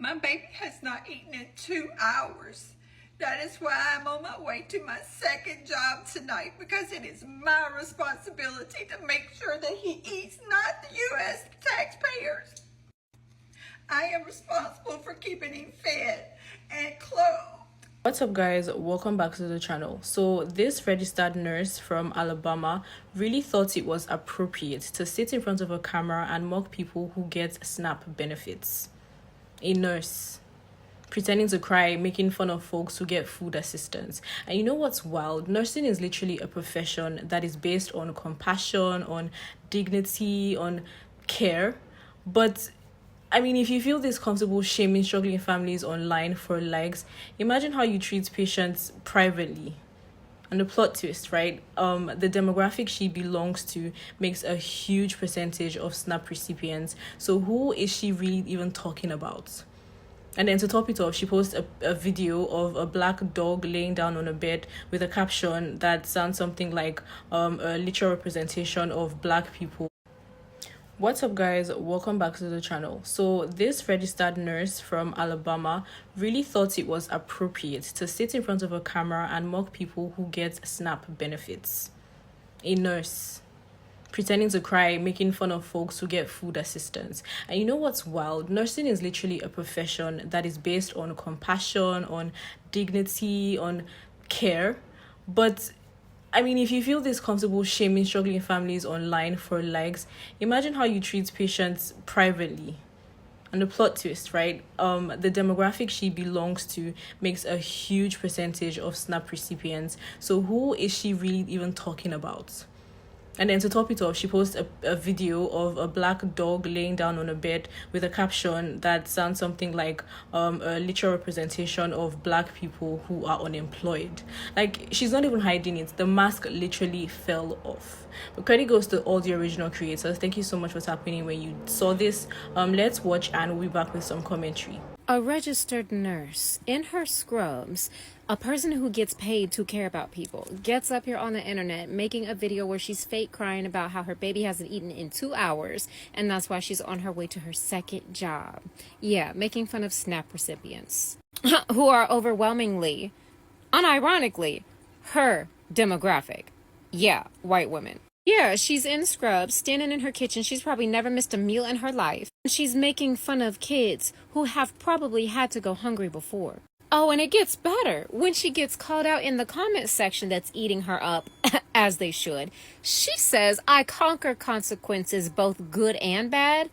My baby has not eaten in 2 hours. That is why I'm on my way to my second job tonight, because it is my responsibility to make sure that he eats, not the U.S. taxpayers. I am responsible for keeping him fed and clothed. What's up, guys? Welcome back to the channel. So this registered nurse from Alabama really thought it was appropriate to sit in front of a camera and mock people who get SNAP benefits. A nurse pretending to cry, making fun of folks who get food assistance. And you know what's wild? Nursing is literally a profession that is based on compassion, on dignity, on care. But I mean, if you feel this comfortable shaming struggling families online for likes, imagine how you treat patients privately. And the plot twist, right? The demographic she belongs to makes a huge percentage of SNAP recipients. So who is she really even talking about? And then to top it off, she posts a video of a black dog laying down on a bed with a caption that sounds something like a literal representation of black people. What's up, guys? Welcome back to the channel. So this registered nurse from Alabama really thought it was appropriate to sit in front of a camera and mock people who get SNAP benefits. A nurse pretending to cry, making fun of folks who get food assistance. And you know what's wild? Nursing is literally a profession that is based on compassion, on dignity, on care. But I mean, if you feel this comfortable shaming struggling families online for likes, imagine how you treat patients privately. And the plot twist, right? The demographic she belongs to makes a huge percentage of SNAP recipients. So who is she really even talking about? And then to top it off, she posts a video of a black dog laying down on a bed with a caption that sounds something like a literal representation of black people who are unemployed. Like, she's not even hiding it. The mask literally fell off. But credit goes to all the original creators. Thank you so much for tapping in when you saw this. Let's watch and we'll be back with some commentary. A registered nurse in her scrubs, a person who gets paid to care about people, gets up here on the internet making a video where she's fake crying about how her baby hasn't eaten in 2 hours, and that's why she's on her way to her second job. Yeah, making fun of SNAP recipients who are overwhelmingly, unironically, her demographic. Yeah, white women. Yeah, she's in scrubs, standing in her kitchen. She's probably never missed a meal in her life. She's making fun of kids who have probably had to go hungry before. Oh, and it gets better. When she gets called out in the comment section that's eating her up, as they should, she says, "I conquer consequences, both good and bad."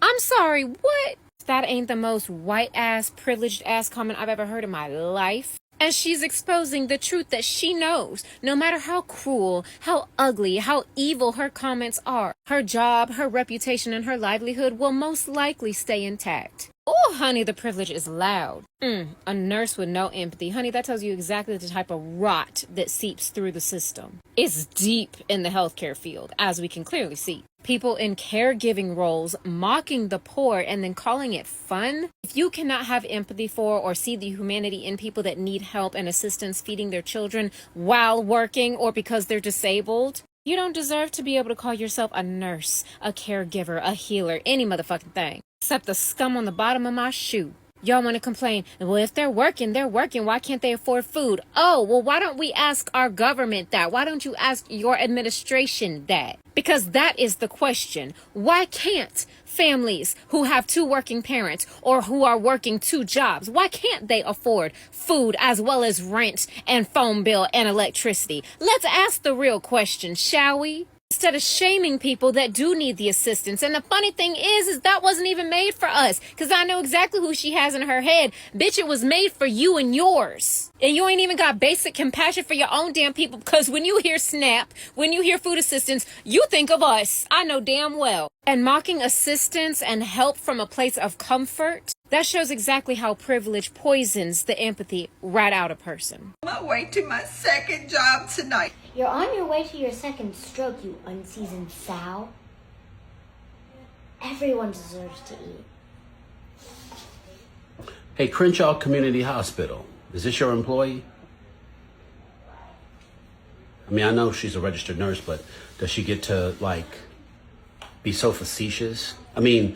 I'm sorry, what? That ain't the most white-ass, privileged-ass comment I've ever heard in my life. And she's exposing the truth that she knows. No matter how cruel, how ugly, how evil her comments are, her job, her reputation, and her livelihood will most likely stay intact. Oh, honey, the privilege is loud. A nurse with no empathy. Honey, that tells you exactly the type of rot that seeps through the system. It's deep in the healthcare field, as we can clearly see. People in caregiving roles mocking the poor and then calling it fun. If you cannot have empathy for or see the humanity in people that need help and assistance feeding their children while working or because they're disabled, you don't deserve to be able to call yourself a nurse, a caregiver, a healer, any motherfucking thing. Except the scum on the bottom of my shoe. Y'all want to complain, well, if they're working, why can't they afford food? Oh, well, why don't we ask our government that? Why don't you ask your administration that? Because that is the question. Why can't families who have 2 working parents or who are working 2 jobs, why can't they afford food as well as rent and phone bill and electricity? Let's ask the real question, shall we? Instead of shaming people that do need the assistance. And the funny thing is that wasn't even made for us. Because I know exactly who she has in her head. Bitch, it was made for you and yours. And you ain't even got basic compassion for your own damn people. Because when you hear SNAP, when you hear food assistance, you think of us. I know damn well. And mocking assistance and help from a place of comfort, that shows exactly how privilege poisons the empathy right out of a person. On my way to my second job tonight. You're on your way to your second stroke, you unseasoned sow. Everyone deserves to eat. Hey, Crenshaw Community Hospital, is this your employee? I mean, I know she's a registered nurse, but does she get to, like, be so facetious? I mean,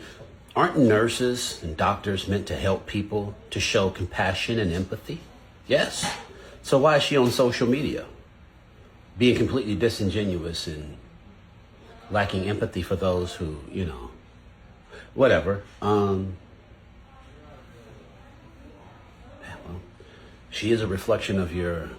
Aren't nurses and doctors meant to help people, to show compassion and empathy? Yes. So why is she on social media? Being completely disingenuous and lacking empathy for those who, whatever. Well, she is a reflection of your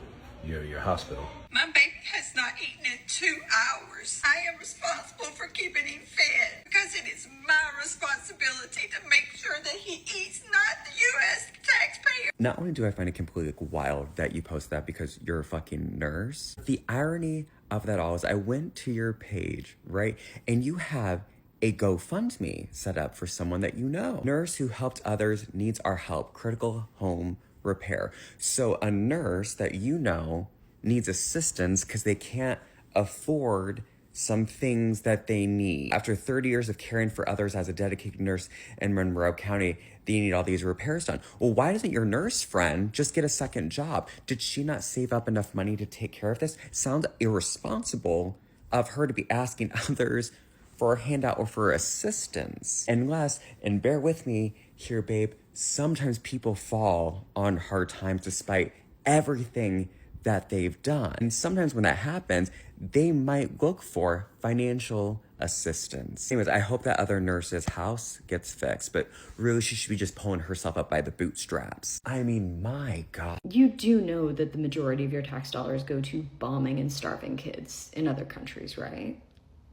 hospital. My baby has not eaten in 2 hours. I am responsible for keeping him fed because it is my responsibility to make sure that he eats, not the U.S. taxpayer. Not only do I find it completely wild that you post that because you're a fucking nurse, the irony of that all is I went to your page, right? And you have a GoFundMe set up for someone that you know. Nurse who helped others needs our help. Critical home repair. So a nurse that you know needs assistance because they can't afford some things that they need. After 30 years of caring for others as a dedicated nurse in Monroe County, they need all these repairs done. Well, why doesn't your nurse friend just get a second job? Did she not save up enough money to take care of this? Sounds irresponsible of her to be asking others for a handout or for assistance. Unless, and bear with me here, babe, sometimes people fall on hard times despite everything that they've done. And sometimes when that happens, they might look for financial assistance. Anyways, I hope that other nurse's house gets fixed, but really she should be just pulling herself up by the bootstraps. I mean, my God. You do know that the majority of your tax dollars go to bombing and starving kids in other countries, right?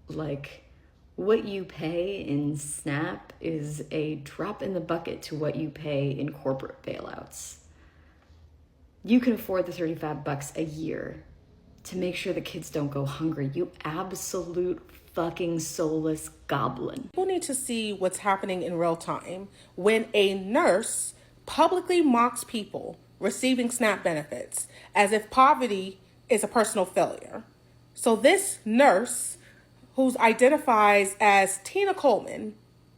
Like, what you pay in SNAP is a drop in the bucket to what you pay in corporate bailouts. You can afford the $35 a year to make sure the kids don't go hungry. You absolute fucking soulless goblin. People need to see what's happening in real time when a nurse publicly mocks people receiving SNAP benefits as if poverty is a personal failure. So this nurse, who identifies as Tina Coleman,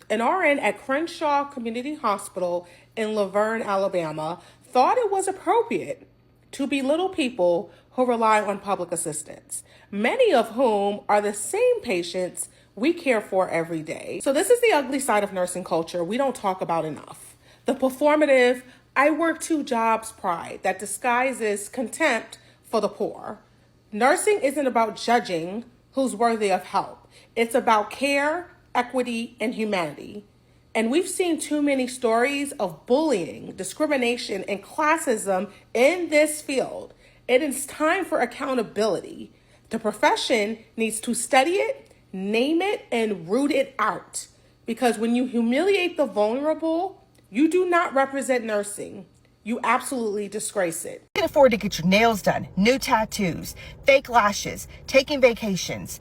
an RN at Crenshaw Community Hospital in Laverne, Alabama, thought it was appropriate to belittle people who rely on public assistance, many of whom are the same patients we care for every day. So this is the ugly side of nursing culture we don't talk about enough. The performative, I work 2 jobs pride that disguises contempt for the poor. Nursing isn't about judging who's worthy of help. It's about care, equity, and humanity. And we've seen too many stories of bullying, discrimination, and classism in this field. It is time for accountability. The profession needs to study it, name it, and root it out. Because when you humiliate the vulnerable, you do not represent nursing. You absolutely disgrace it. You can afford to get your nails done, new tattoos, fake lashes, taking vacations,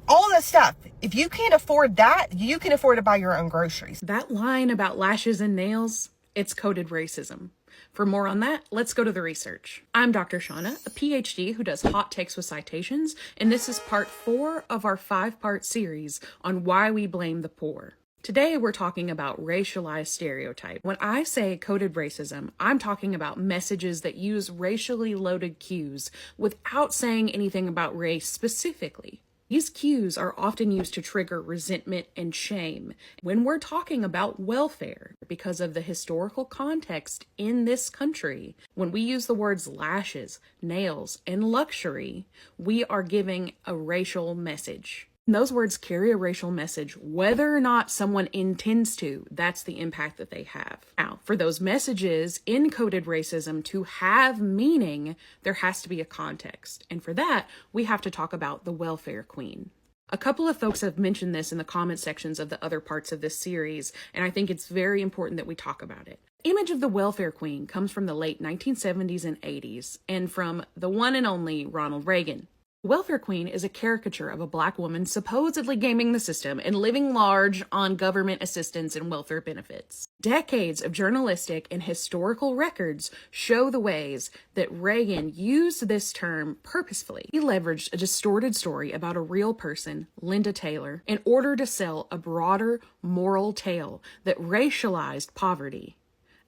all that stuff. If you can't afford that, you can afford to buy your own groceries. That line about lashes and nails, it's coded racism. For more on that, let's go to the research. I'm Dr. Shauna, a PhD who does hot takes with citations, and this is part 4 of our 5-part series on why we blame the poor. Today, we're talking about racialized stereotype. When I say coded racism, I'm talking about messages that use racially loaded cues without saying anything about race specifically. These cues are often used to trigger resentment and shame when we're talking about welfare because of the historical context in this country. When we use the words lashes, nails, and luxury, we are giving a racial message. Those words carry a racial message, whether or not someone intends to. That's the impact that they have. Now, for those messages in coded racism to have meaning, there has to be a context. And for that, we have to talk about the welfare queen. A couple of folks have mentioned this in the comment sections of the other parts of this series, and I think it's very important that we talk about it. Image of the welfare queen comes from the late 1970s and 80s, and from the one and only Ronald Reagan. Welfare Queen is a caricature of a Black woman supposedly gaming the system and living large on government assistance and welfare benefits. Decades of journalistic and historical records show the ways that Reagan used this term purposefully. He leveraged a distorted story about a real person, Linda Taylor, in order to sell a broader moral tale that racialized poverty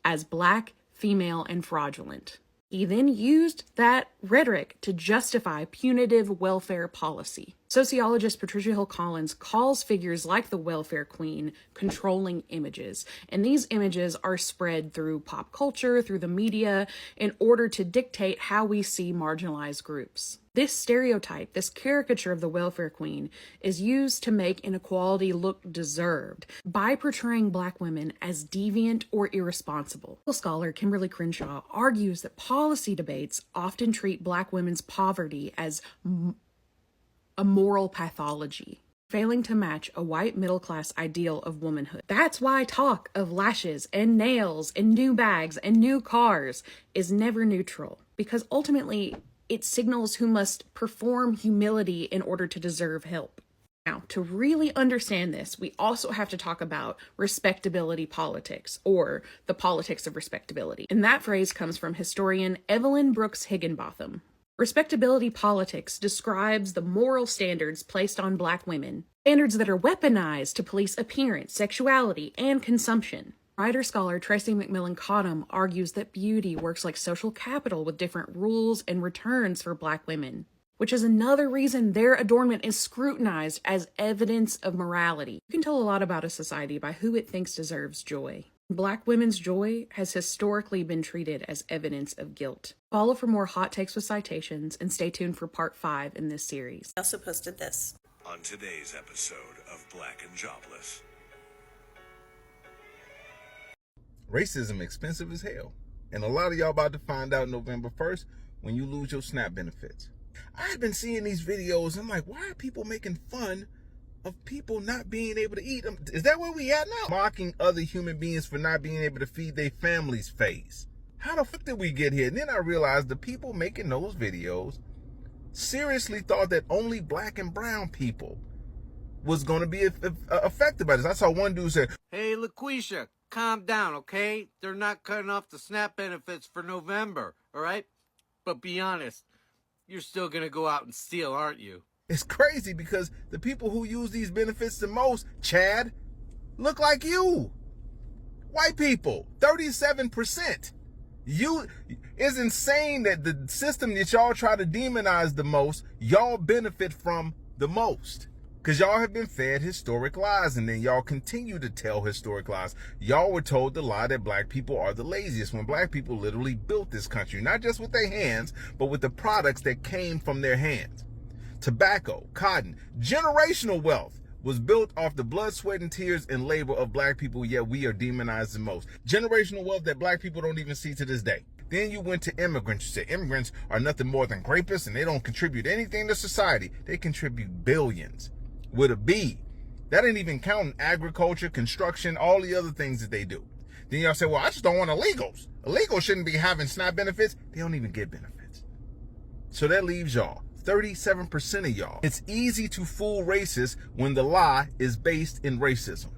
as Black, female, and fraudulent. He then used that rhetoric to justify punitive welfare policy. Sociologist Patricia Hill Collins calls figures like the welfare queen controlling images, and these images are spread through pop culture, through the media, in order to dictate how we see marginalized groups. This stereotype, this caricature of the welfare queen, is used to make inequality look deserved by portraying Black women as deviant or irresponsible. Scholar Kimberly Crenshaw argues that policy debates often treat Black women's poverty as a moral pathology, failing to match a white middle-class ideal of womanhood. That's why talk of lashes and nails and new bags and new cars is never neutral, because ultimately it signals who must perform humility in order to deserve help. Now, to really understand this, we also have to talk about respectability politics, or the politics of respectability. And that phrase comes from historian Evelyn Brooks Higginbotham. Respectability politics describes the moral standards placed on Black women, standards that are weaponized to police appearance, sexuality, and consumption. Writer-scholar Tracy McMillan Cottom argues that beauty works like social capital with different rules and returns for Black women, which is another reason their adornment is scrutinized as evidence of morality. You can tell a lot about a society by who it thinks deserves joy. Black women's joy has historically been treated as evidence of guilt. Follow for more hot takes with citations, and stay tuned for part 5 in this series. I also posted this. On today's episode of Black and Jobless. Racism expensive as hell. And a lot of y'all about to find out November 1st when you lose your SNAP benefits. I've been seeing these videos. I'm like, why are people making fun of people not being able to eat them? Is that where we at now? Mocking other human beings for not being able to feed their families phase. How the fuck did we get here? And then I realized the people making those videos seriously thought that only Black and brown people was going to be affected by this. I saw one dude say, "Hey, LaQuisha, calm down, okay? They're not cutting off the SNAP benefits for November, all right? But be honest, you're still going to go out and steal, aren't you?" It's crazy because the people who use these benefits the most, Chad, look like you. White people, 37%. It's insane that the system that y'all try to demonize the most, y'all benefit from the most. Because y'all have been fed historic lies, and then y'all continue to tell historic lies. Y'all were told the lie that Black people are the laziest, when Black people literally built this country, not just with their hands, but with the products that came from their hands. Tobacco, cotton, generational wealth was built off the blood, sweat, and tears and labor of Black people, yet we are demonized the most. Generational wealth that Black people don't even see to this day. Then you went to immigrants. You said immigrants are nothing more than rapists and they don't contribute anything to society. They contribute billions with a B. That ain't even counting agriculture, construction, all the other things that they do. Then y'all say, well, I just don't want illegals. Illegals shouldn't be having SNAP benefits. They don't even get benefits. So that leaves y'all. 37% of y'all. It's easy to fool racists when the lie is based in racism.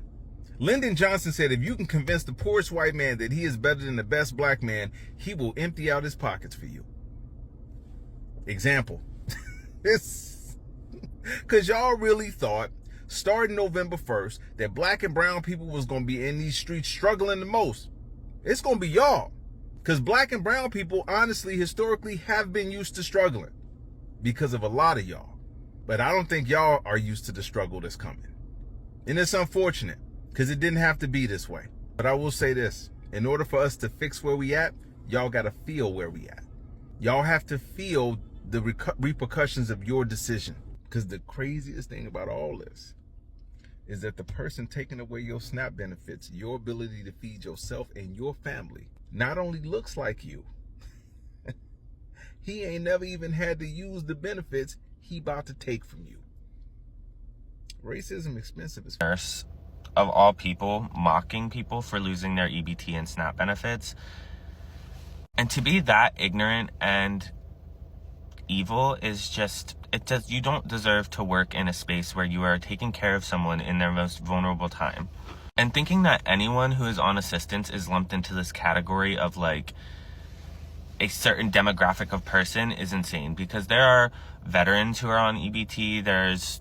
Lyndon Johnson said, if you can convince the poorest white man that he is better than the best Black man, he will empty out his pockets for you. Example. Because y'all really thought, starting November 1st, that Black and brown people was going to be in these streets struggling the most. It's going to be y'all. Because Black and brown people, honestly, historically, have been used to struggling. Because of a lot of y'all. But I don't think y'all are used to the struggle that's coming. And it's unfortunate, because it didn't have to be this way. But I will say this, in order for us to fix where we at, y'all got to feel where we at. Y'all have to feel the repercussions of your decision. Because the craziest thing about all this is that the person taking away your SNAP benefits, your ability to feed yourself and your family, not only looks like you, he ain't never even had to use the benefits he about to take from you. Racism expensive as nurse of all people mocking people for losing their EBT and SNAP benefits. And to be that ignorant and evil is just, you don't deserve to work in a space where you are taking care of someone in their most vulnerable time. And thinking that anyone who is on assistance is lumped into this category of like a certain demographic of person is insane, because there are veterans who are on EBT, there's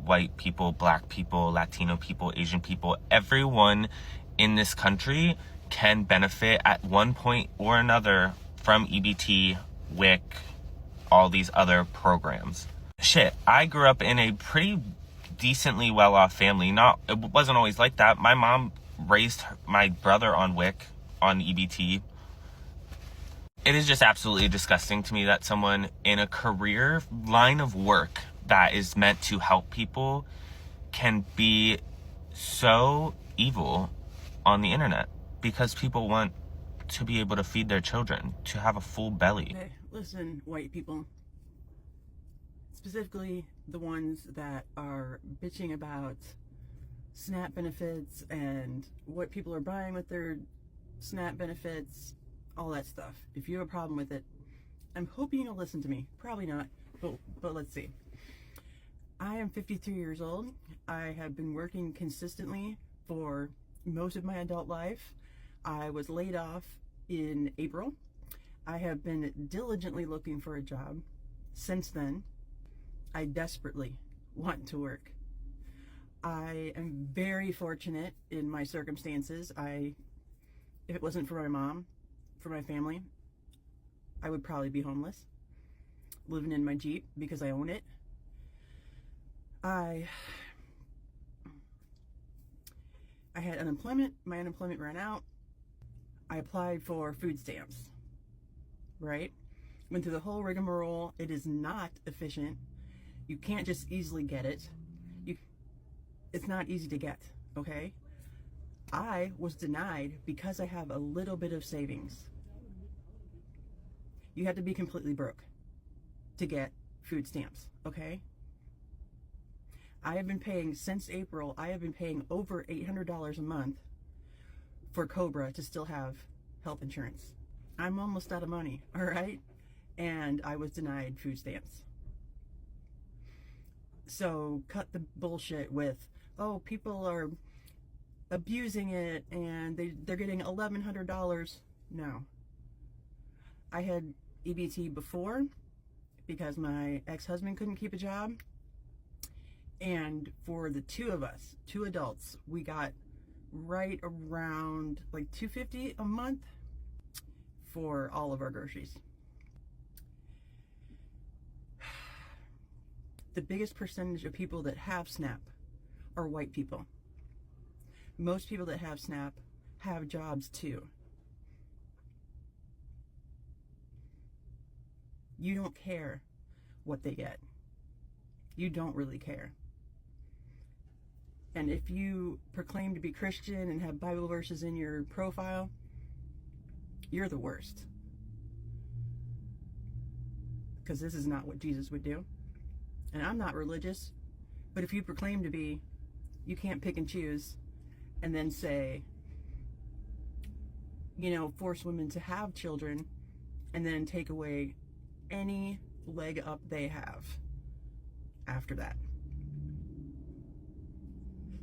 white people, Black people, Latino people, Asian people. Everyone in this country can benefit at one point or another from EBT, WIC, all these other programs. Shit, I grew up in a pretty decently well-off family. It wasn't always like that. My mom raised my brother on WIC, on EBT. It is just absolutely disgusting to me that someone in a career line of work that is meant to help people can be so evil on the internet because people want to be able to feed their children, to have a full belly. Okay, listen, white people, specifically the ones that are bitching about SNAP benefits and what people are buying with their SNAP benefits, all that stuff. If you have a problem with it, I'm hoping you'll listen to me. Probably not, but let's see. I am 53 years old. I have been working consistently for most of my adult life. I was laid off in April. I have been diligently looking for a job since then. I desperately want to work. I am very fortunate in my circumstances. If it wasn't for my mom, for my family, I would probably be homeless, living in my Jeep because I own it. I had unemployment. My unemployment ran out. I applied for food stamps, right? Went through the whole rigmarole. It is not efficient. You can't just easily get it. It's not easy to get, okay? I was denied because I have a little bit of savings. You have to be completely broke to get food stamps, okay? I have been paying, since April, I have been paying over $800 a month for Cobra to still have health insurance. I'm almost out of money, all right? And I was denied food stamps. So cut the bullshit with, oh, people are abusing it and they're getting $1,100. No. I had EBT before because my ex-husband couldn't keep a job. And for the two of us, two adults, we got right around like $250 a month for all of our groceries. The biggest percentage of people that have SNAP are white people. Most people that have SNAP have jobs too. You don't care what they get. You don't really care. And if you proclaim to be Christian and have Bible verses in your profile, you're the worst. Because this is not what Jesus would do. And I'm not religious, but if you proclaim to be, you can't pick and choose and then say, force women to have children and then take away any leg up they have after that.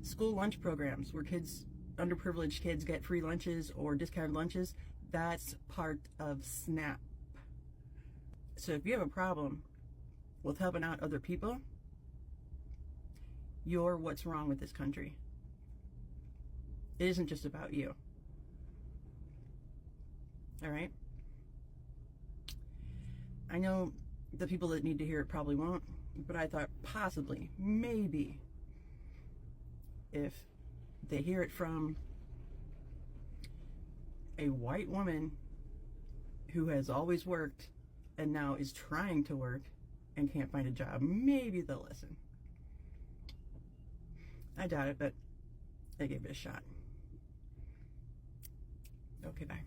School lunch programs where underprivileged kids get free lunches or discounted lunches, that's part of SNAP. So if you have a problem with helping out other people, you're what's wrong with this country. It isn't just about you. All right? I know the people that need to hear it probably won't, but I thought possibly, maybe, if they hear it from a white woman who has always worked and now is trying to work and can't find a job, maybe they'll listen. I doubt it, but I gave it a shot. Okay, bye.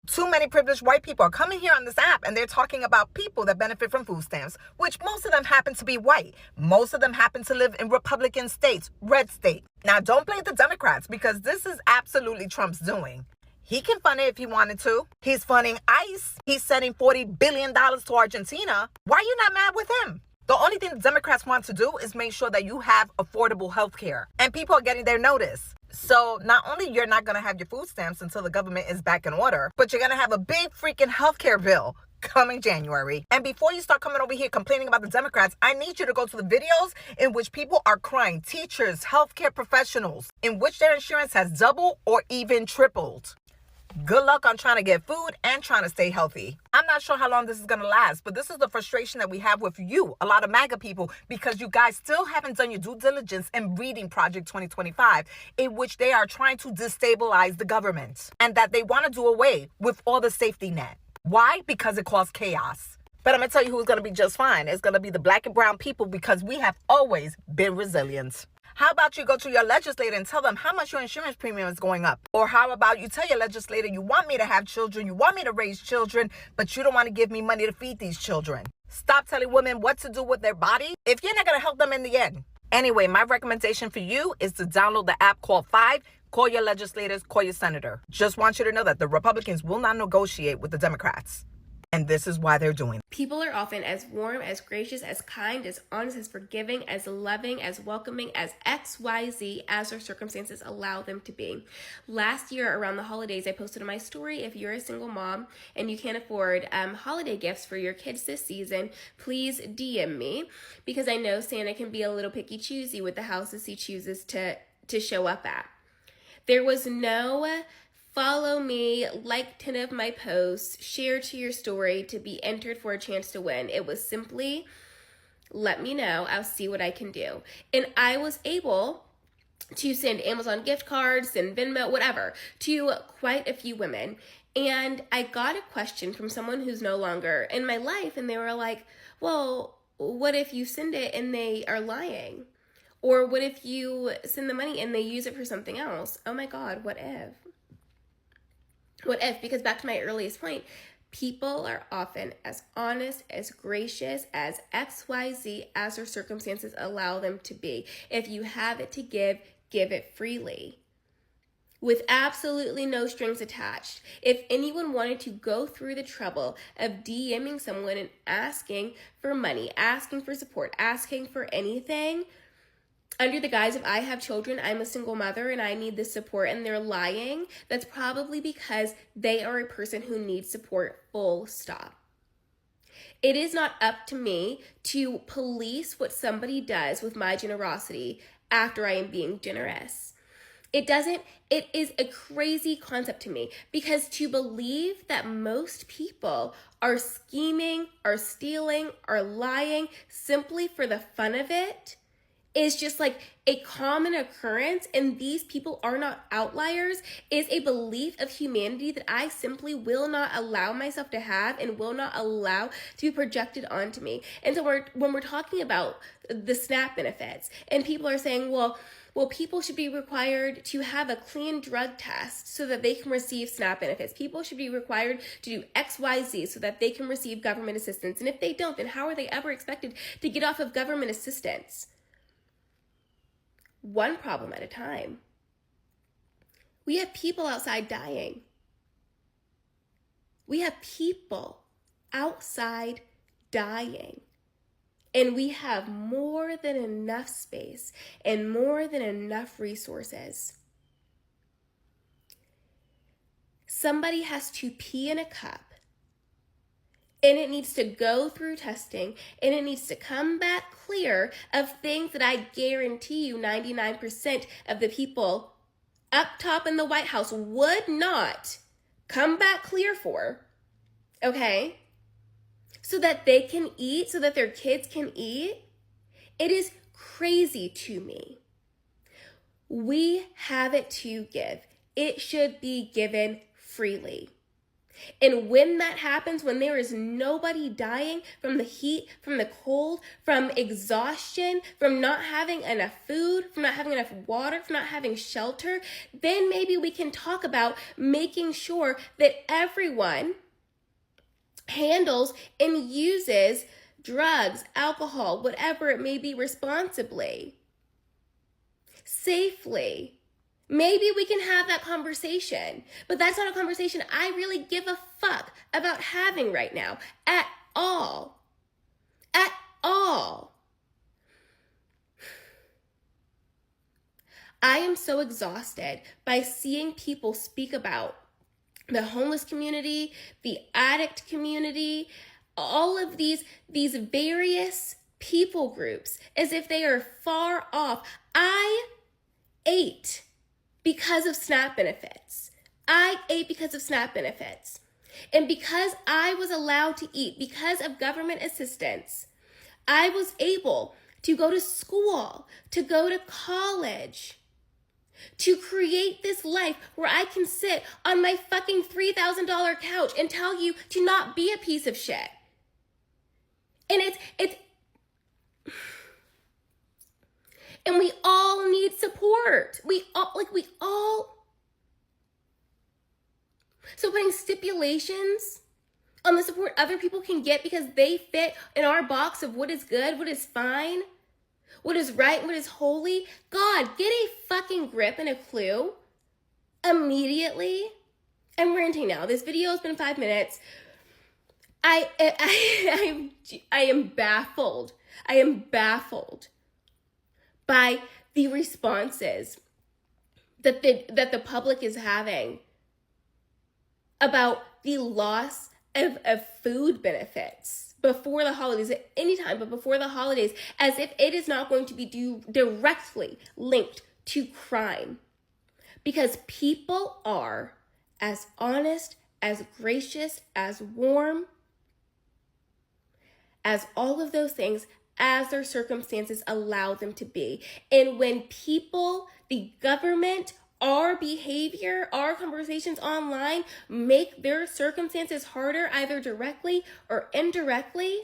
Too many privileged white people are coming here on this app and they're talking about people that benefit from food stamps, which most of them happen to be white. Most of them happen to live in Republican states, red state. Now, don't blame the Democrats because this is absolutely Trump's doing. He can fund it if he wanted to. He's funding ICE. He's sending $40 billion to Argentina. Why are you not mad with him? The only thing the Democrats want to do is make sure that you have affordable health care and people are getting their notice. So not only you're not going to have your food stamps until the government is back in order, but you're going to have a big freaking healthcare bill coming January. And before you start coming over here complaining about the Democrats, I need you to go to the videos in which people are crying, teachers, healthcare professionals, in which their insurance has doubled or even tripled. Good luck on trying to get food and trying to stay healthy. I'm not sure how long this is going to last, but this is the frustration that we have with you, a lot of MAGA people, because you guys still haven't done your due diligence in reading Project 2025, in which they are trying to destabilize the government and that they want to do away with all the safety net. Why? Because it caused chaos. But I'm going to tell you who's going to be just fine. It's going to be the black and brown people, because we have always been resilient. How about you go to your legislator and tell them how much your insurance premium is going up? Or how about you tell your legislator, you want me to have children, you want me to raise children, but you don't want to give me money to feed these children. Stop telling women what to do with their body if you're not going to help them in the end. Anyway, my recommendation for you is to download the app called 5. Call your legislators, call your senator. Just want you to know that the Republicans will not negotiate with the Democrats. And this is why they're doing it. People are often as warm, as gracious, as kind, as honest, as forgiving, as loving, as welcoming, as XYZ as their circumstances allow them to be. Last year around the holidays, I posted on my story, if you're a single mom and you can't afford holiday gifts for your kids this season, please DM me, because I know Santa can be a little picky choosy with the houses he chooses to show up at. There was no follow me, like 10 of my posts, share to your story to be entered for a chance to win. It was simply, let me know, I'll see what I can do. And I was able to send Amazon gift cards and Venmo, whatever, to quite a few women. And I got a question from someone who's no longer in my life, and they were like, well, what if you send it and they are lying? Or what if you send the money and they use it for something else? Oh my God, what if? What if? Because back to my earliest point, people are often as honest, as gracious, as XYZ as their circumstances allow them to be. If you have it to give it freely, with absolutely no strings attached. If anyone wanted to go through the trouble of DMing someone and asking for money, asking for support, asking for anything, under the guise of I have children, I'm a single mother, and I need this support, and they're lying, that's probably because they are a person who needs support, full stop. It is not up to me to police what somebody does with my generosity after I am being generous. It is a crazy concept to me, because to believe that most people are scheming, are stealing, are lying simply for the fun of it is just like a common occurrence, and these people are not outliers, is a belief of humanity that I simply will not allow myself to have and will not allow to be projected onto me. And so when we're talking about the SNAP benefits, and people are saying, well, people should be required to have a clean drug test so that they can receive SNAP benefits. People should be required to do XYZ so that they can receive government assistance. And if they don't, then how are they ever expected to get off of government assistance? One problem at a time. We have people outside dying. We have people outside dying. And we have more than enough space and more than enough resources. Somebody has to pee in a cup, and it needs to go through testing, and it needs to come back clear of things that I guarantee you 99% of the people up top in the White House would not come back clear for, okay? So that they can eat, so that their kids can eat. It is crazy to me. We have it to give. It should be given freely. And when that happens, when there is nobody dying from the heat, from the cold, from exhaustion, from not having enough food, from not having enough water, from not having shelter, then maybe we can talk about making sure that everyone handles and uses drugs, alcohol, whatever it may be, responsibly, safely. Maybe we can have that conversation, but that's not a conversation I really give a fuck about having right now at all. At all. I am so exhausted by seeing people speak about the homeless community, the addict community, all of these various people groups as if they are far off. I ate because of SNAP benefits. I ate because of SNAP benefits. And because I was allowed to eat, because of government assistance, I was able to go to school, to go to college, to create this life where I can sit on my fucking $3,000 couch and tell you to not be a piece of shit. And and we all need support. So putting stipulations on the support other people can get because they fit in our box of what is good, what is fine, what is right, what is holy. God, get a fucking grip and a clue immediately. I'm ranting now. This video has been 5 minutes. I am baffled. I am baffled by the responses that the public is having about the loss of food benefits before the holidays, at any time, but before the holidays, as if it is not going to be directly linked to crime. Because people are as honest, as gracious, as warm, as all of those things as their circumstances allow them to be. And when people, the government, our behavior, our conversations online make their circumstances harder, either directly or indirectly,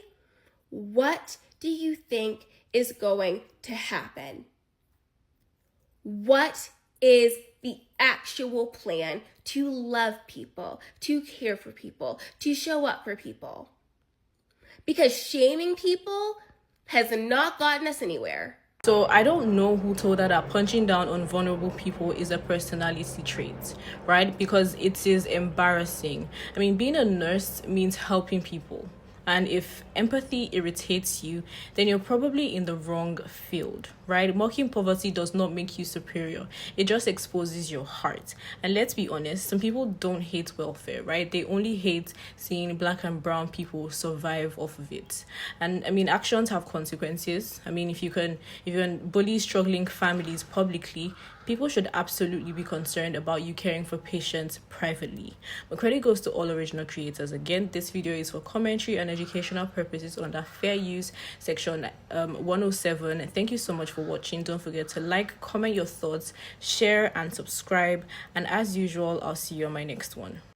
what do you think is going to happen? What is the actual plan to love people, to care for people, to show up for people? Because shaming people has not gotten us anywhere. So I don't know who told her that punching down on vulnerable people is a personality trait, right? Because it is embarrassing. I mean, being a nurse means helping people. And if empathy irritates you, then you're probably in the wrong field, right? Mocking poverty does not make you superior. It just exposes your heart. And let's be honest, some people don't hate welfare, right? They only hate seeing black and brown people survive off of it. And I mean, actions have consequences. I mean, if you can bully struggling families publicly, people should absolutely be concerned about you caring for patients privately. But credit goes to all original creators. Again, this video is for commentary and educational purposes under fair use section 107. Thank you so much for watching. Don't forget to like, comment your thoughts, share and subscribe. And as usual, I'll see you on my next one.